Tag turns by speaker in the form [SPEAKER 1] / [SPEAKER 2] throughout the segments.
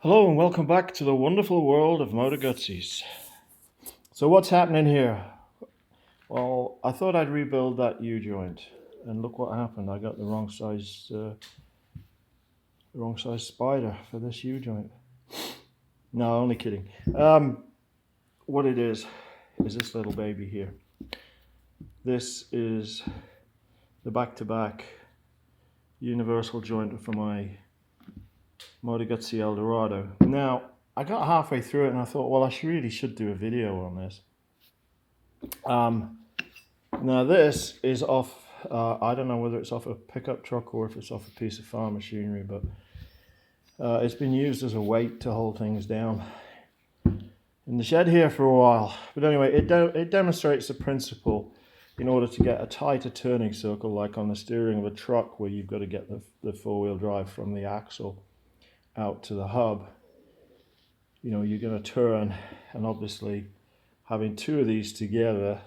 [SPEAKER 1] Hello and welcome back to the wonderful world of Moto Guzzis. So what's happening here? Well, I thought I'd rebuild that U-joint, and look what happened. I got the wrong size spider for this U-joint. No, only kidding. What it is this little baby here. This is the back-to-back universal joint for my Moto Guzzi Eldorado. Now, I got halfway through it and I thought, well, I really should do a video on this. Now this is off, I don't know whether it's off a pickup truck or if it's off a piece of farm machinery, but it's been used as a weight to hold things down in the shed here for a while. But anyway, it demonstrates the principle in order to get a tighter turning circle, like on the steering of a truck where you've got to get the four-wheel drive from the axle out to the hub. You know, you're going to turn, and obviously having two of these together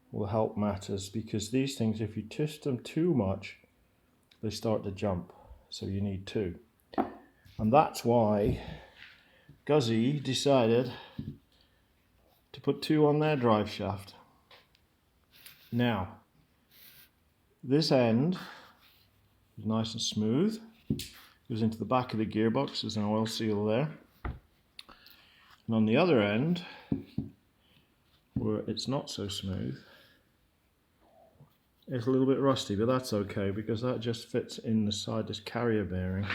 [SPEAKER 1] will help matters, because these things, if you twist them too much, they start to jump, so you need two. And that's why Guzzi decided to put two on their drive shaft. Now, this end is nice and smooth, goes into the back of the gearbox. There's an oil seal there. And on the other end, where it's not so smooth, it's a little bit rusty, but that's okay because that just fits in the side, this carrier bearing,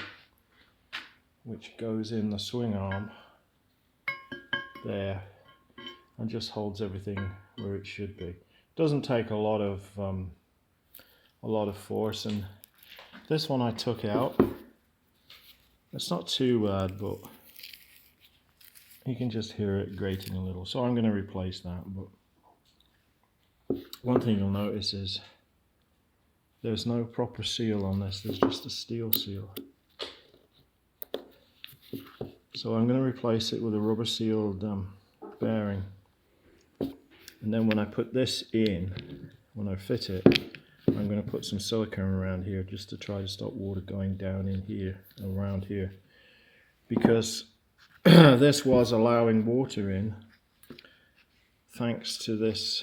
[SPEAKER 1] which goes in the swing arm there and just holds everything where it should be. Doesn't take a lot of force, and this one I took out. It's not too bad, but you can just hear it grating a little, so I'm going to replace that. But one thing you'll notice is there's no proper seal on this, there's just a steel seal. So I'm going to replace it with a rubber sealed bearing, and then when I put this in, when I fit it, I'm going to put some silicone around here just to try to stop water going down in here, around here, because this was allowing water in thanks to this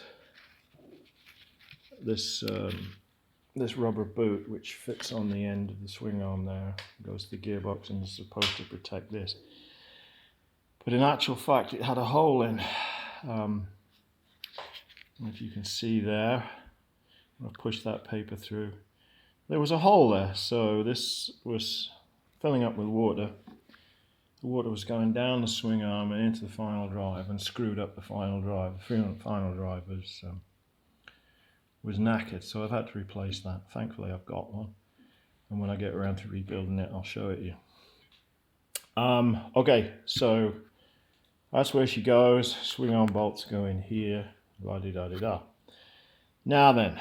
[SPEAKER 1] rubber boot which fits on the end of the swing arm there, goes to the gearbox and is supposed to protect this. But in actual fact it had a hole in, if you can see there. I'll push that paper through. There was a hole there, so this was filling up with water. The water was going down the swing arm and into the final drive and screwed up the final drive. The final drive was knackered, so I've had to replace that. Thankfully I've got one, and when I get around to rebuilding it I'll show it you. Okay, so that's where she goes. Swing arm bolts go in here, la-di-da-di-da. Now then,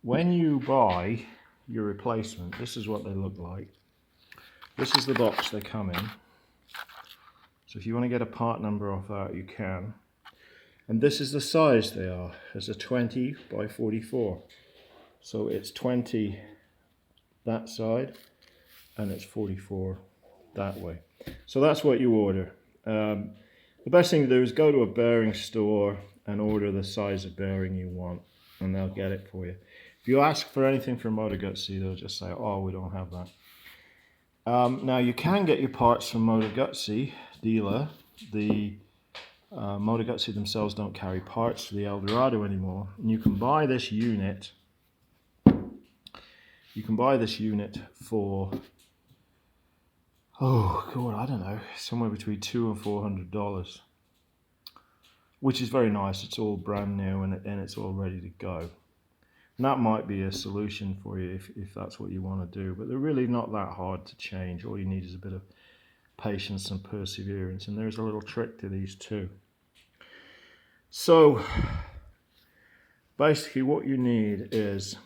[SPEAKER 1] when you buy your replacement, this is what they look like. This is the box they come in. So if you want to get a part number off that, you can. And this is the size they are. It's a 20 by 44. So it's 20 that side, and it's 44 that way. So that's what you order. The best thing to do is go to a bearing store and order the size of bearing you want, and they'll get it for you. If you ask for anything from Moto Guzzi, they'll just say, oh, we don't have that. Now you can get your parts from Moto Guzzi dealer. The Moto Guzzi themselves don't carry parts for the Eldorado anymore, and you can buy this unit. You can buy this unit for, oh God, I don't know, somewhere between $200 and $400, which is very nice. It's all brand new and it's all ready to go. And that might be a solution for you if that's what you want to do, but they're really not that hard to change. All you need is a bit of patience and perseverance, and there's a little trick to these too. So basically what you need is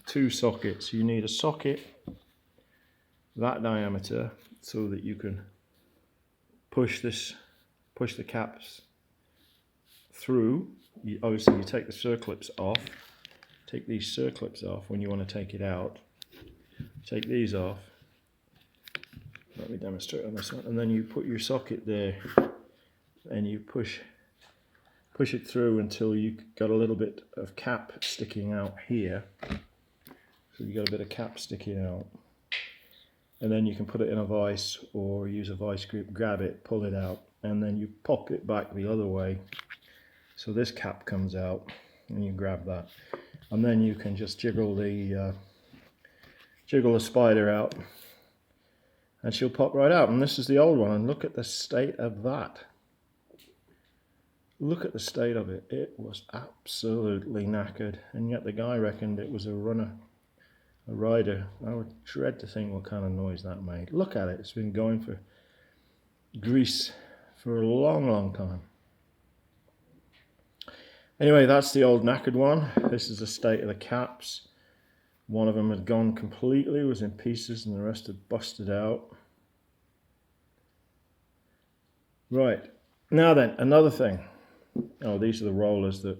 [SPEAKER 1] two sockets. You need a socket that diameter so that you can push the caps through. Obviously you take the circlips off. Take these circlips off when you want to take it out. Take these off, Let me demonstrate on this one. And then you put your socket there and you push it through until you got a little bit of cap sticking out here. So you got a bit of cap sticking out. And then you can put it in a vise or use a vice grip, grab it, pull it out, and then you pop it back the other way. So this cap comes out and you grab that. And then you can just jiggle the spider out and she'll pop right out. And this is the old one, and look at the state of that. Look at the state of it. It was absolutely knackered, and yet the guy reckoned it was a rider. I would dread to think what kind of noise that made. Look at it. It's been going for grease for a long, long time. Anyway, that's the old knackered one. This is the state of the caps. One of them had gone completely, was in pieces, and the rest had busted out. Right. Now then, another thing. Oh, these are the rollers that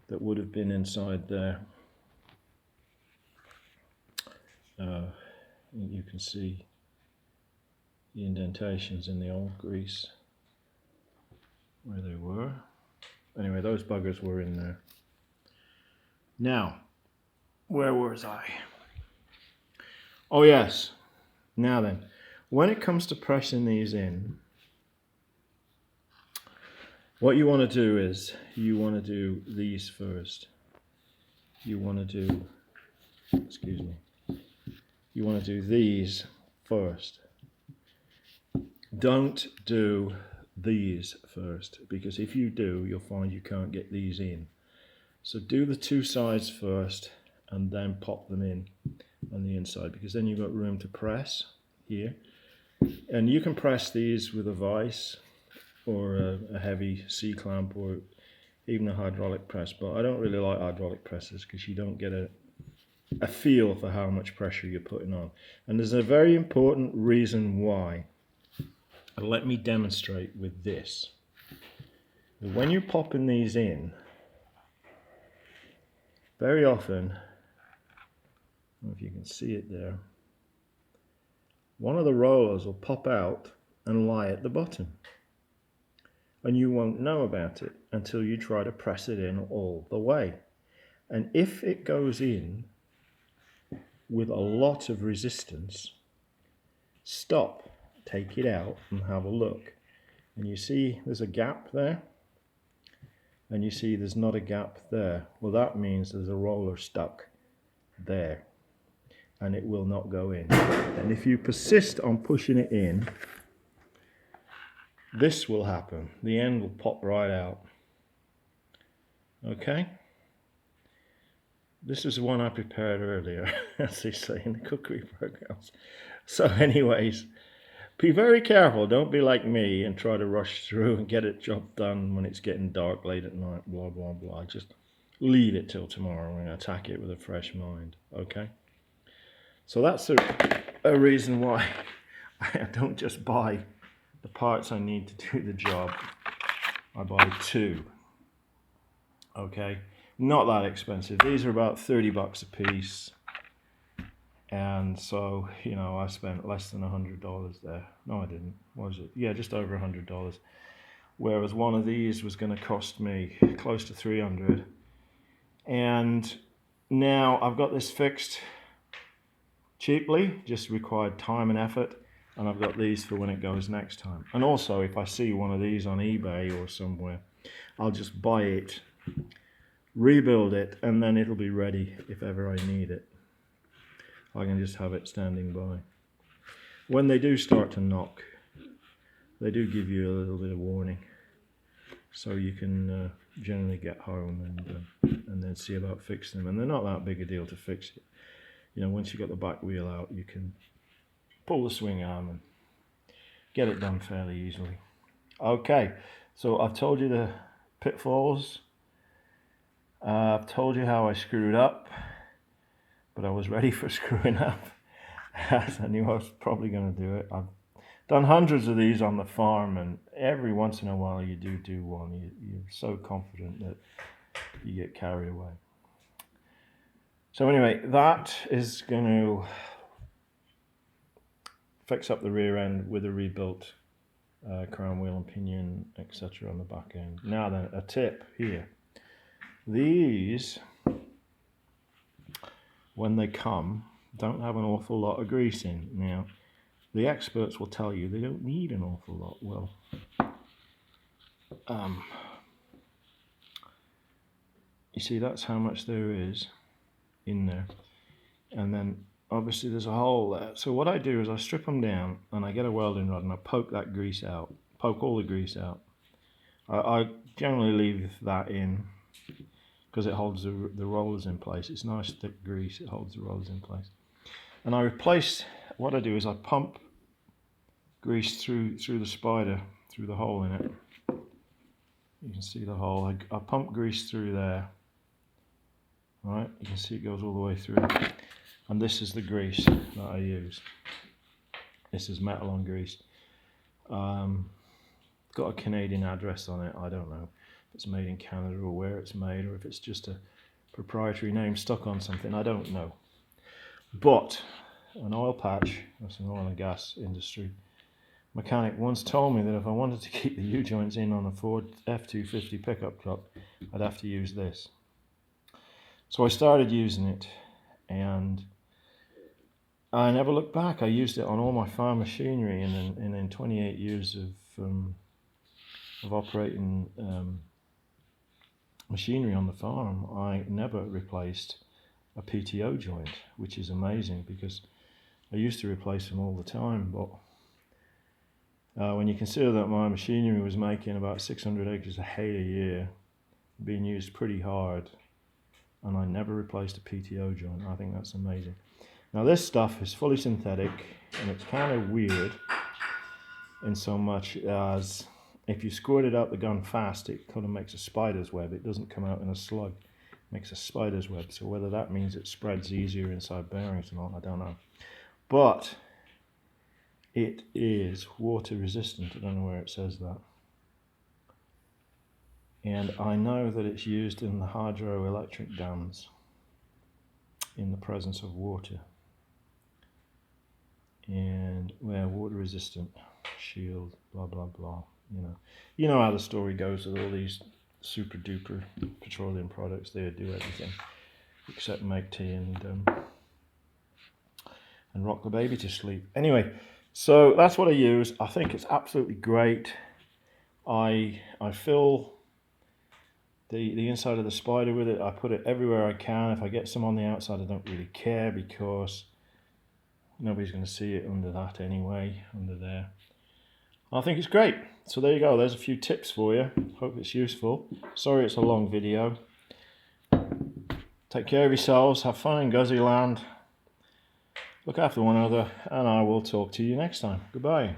[SPEAKER 1] would have been inside there. You can see the indentations in the old grease where they were. Anyway, those buggers were in there. Now, where was I? Oh yes. Now then, when it comes to pressing these in, what you want to do is you want to do these first. You want to do, excuse me, you want to do these first. Don't do these first, because if you do, you'll find you can't get these in. So do the two sides first and then pop them in on the inside, because then you've got room to press here. And you can press these with a vise or a heavy C-clamp or even a hydraulic press, but I don't really like hydraulic presses because you don't get a feel for how much pressure you're putting on. And there's a very important reason why. Let me demonstrate with this. When you're popping these in, very often, I don't know if you can see it there, one of the rollers will pop out and lie at the bottom. And you won't know about it until you try to press it in all the way. And if it goes in with a lot of resistance, stop, take it out and have a look. And you see there's a gap there, and you see there's not a gap there. Well, that means there's a roller stuck there and it will not go in. And if you persist on pushing it in, this will happen. The end will pop right out. Okay? This is the one I prepared earlier, as they say in the cookery programs. So anyways, be very careful. Don't be like me and try to rush through and get it job done when it's getting dark late at night, blah, blah, blah. Just leave it till tomorrow and attack it with a fresh mind, okay? So that's a reason why I don't just buy the parts I need to do the job. I buy two, okay? Not that expensive. These are about 30 bucks a piece. And so, you know, I spent less than $100 there. No, I didn't. What was it? Yeah, just over $100. Whereas one of these was going to cost me close to $300. And now I've got this fixed cheaply, just required time and effort. And I've got these for when it goes next time. And also, if I see one of these on eBay or somewhere, I'll just buy it, rebuild it, and then it'll be ready if ever I need it. I can just have it standing by. When they do start to knock, they do give you a little bit of warning, so you can generally get home and then see about fixing them. And they're not that big a deal to fix it. You know, once you've got the back wheel out, you can pull the swing arm and get it done fairly easily. Okay, so I've told you the pitfalls. I've told you how I screwed up, but I was ready for screwing up. I knew I was probably going to do it. I've done hundreds of these on the farm, and every once in a while you do one. You're so confident that you get carried away. So anyway, that is going to fix up the rear end with a rebuilt crown wheel and pinion, etc. on the back end. Now then, a tip here. These, when they come, don't have an awful lot of grease in. Now, the experts will tell you they don't need an awful lot. Well, you see, that's how much there is in there. And then obviously there's a hole there. So what I do is I strip them down and I get a welding rod and I poke that grease out, poke all the grease out. I generally leave that in because it holds the rollers in place. It's nice thick grease, it holds the rollers in place. And I replace, what I do is I pump grease through the spider, through the hole in it. You can see the hole. I pump grease through there. Right, you can see it goes all the way through. And this is the grease that I use. This is metal on grease. Got a Canadian address on it. I don't know if it's made in Canada or where it's made, or if it's just a proprietary name stuck on something. I don't know. But an oil patch, that's an oil and gas industry mechanic, once told me that if I wanted to keep the U-joints in on a Ford F-250 pickup truck, I'd have to use this. So I started using it, and I never looked back. I used it on all my farm machinery, and in 28 years of operating machinery on the farm, I never replaced a PTO joint, which is amazing because I used to replace them all the time. But when you consider that my machinery was making about 600 acres of hay a year, being used pretty hard, and I never replaced a PTO joint, I think that's amazing. Now this stuff is fully synthetic, and it's kind of weird in so much as if you squirted out the gun fast, it kind of makes a spider's web. It doesn't come out in a slug, it makes a spider's web. So whether that means it spreads easier inside bearings or not, I don't know. But it is water resistant. I don't know where it says that. And I know that it's used in the hydroelectric dams in the presence of water. And where water resistant, shield, blah blah blah. You know how the story goes with all these super duper petroleum products. They do everything except make tea and rock the baby to sleep. Anyway, so that's what I use. I think it's absolutely great. I fill the inside of the spider with it. I put it everywhere I can. If I get some on the outside, I don't really care because nobody's going to see it under that anyway, under there. I think it's great. So there you go. There's a few tips for you. Hope it's useful. Sorry it's a long video. Take care of yourselves. Have fun in Guzzi land. Look after one another, and I will talk to you next time. Goodbye.